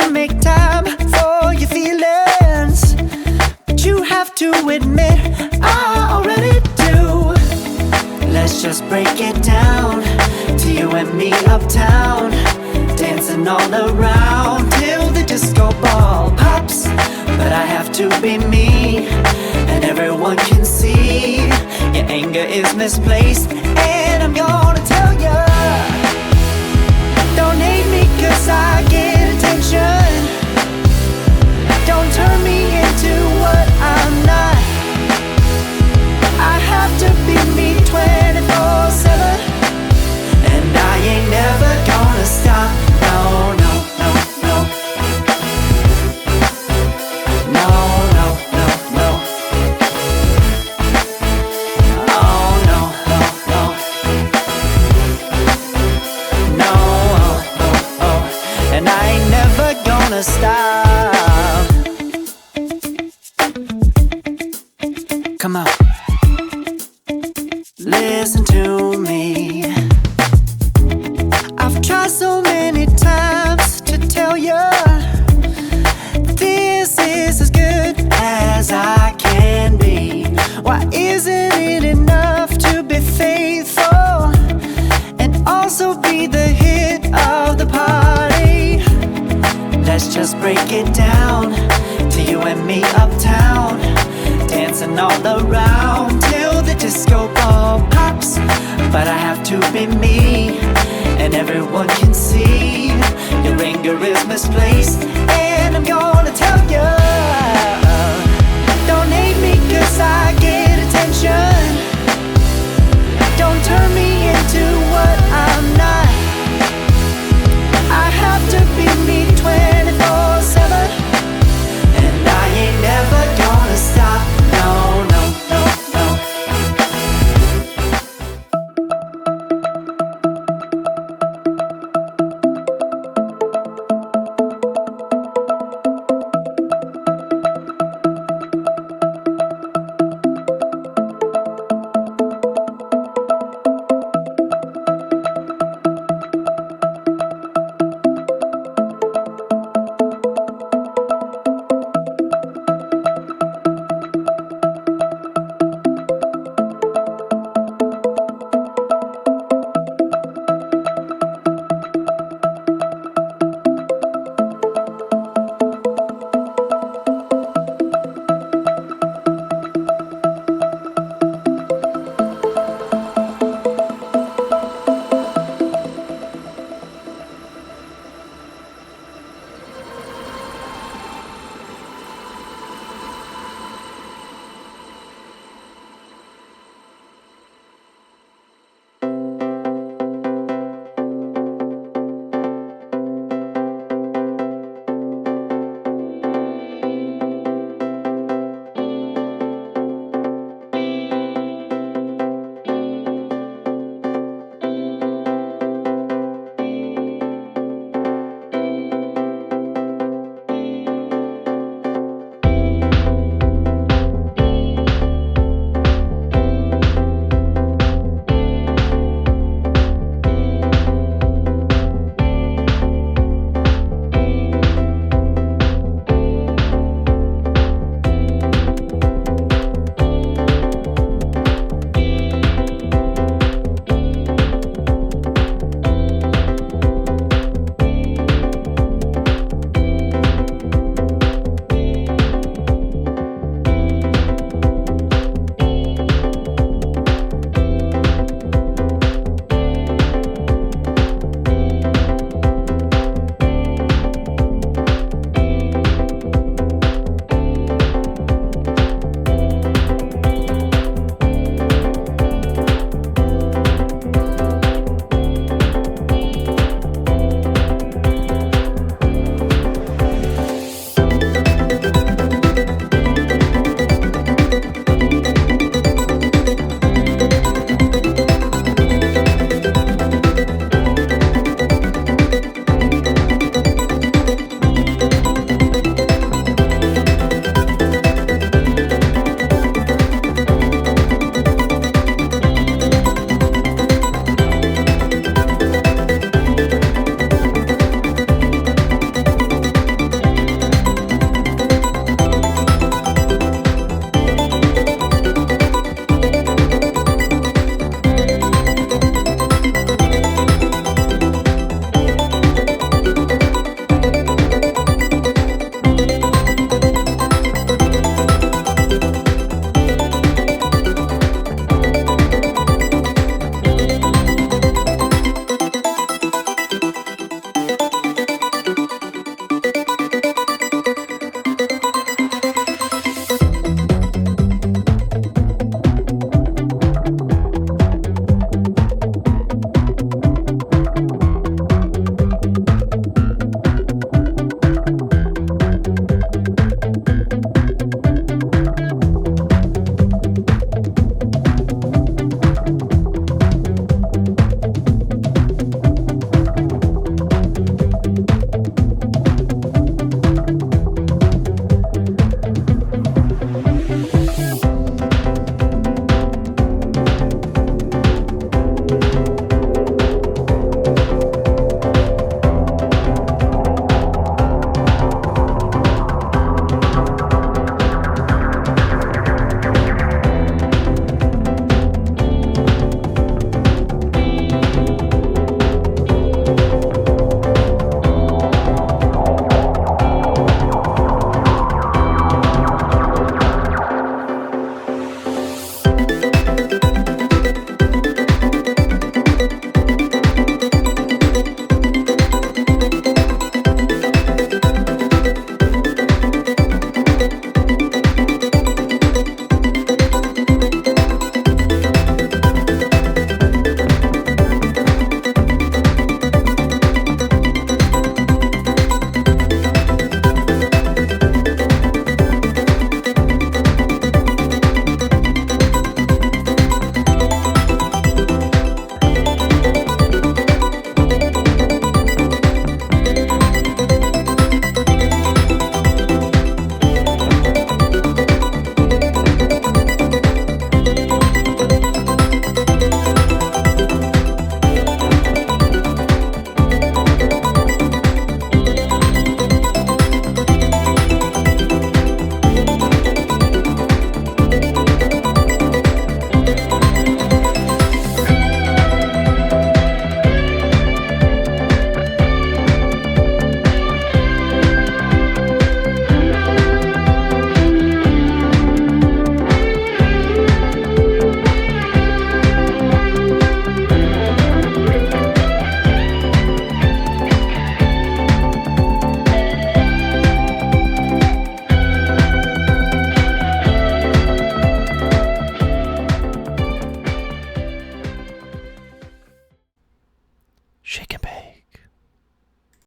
make time for your feelings, but you have to admit I already do. Let's just break it down to you and me uptown, dancing all around till the disco ball pops. But I have to be me, and everyone can see your anger is misplaced. And I'm gonna tell ya, don't hate me 'cause I get attention. Don't turn me into what I'm not. I have to be me 24/7, and I ain't never gonna stop. No, no, no, no. No, no, no, no. Oh, no, no, no. No, oh, oh, oh. And I ain't never gonna stop. Come on, listen to me. I've tried so many times to tell you this is as good as I can be. Why isn't it enough to be faithful and also be the hit of the party? Let's just break it down to you and me uptown, dancing all around till the disco ball pops. But I have to be me, and everyone can see your anger is misplaced.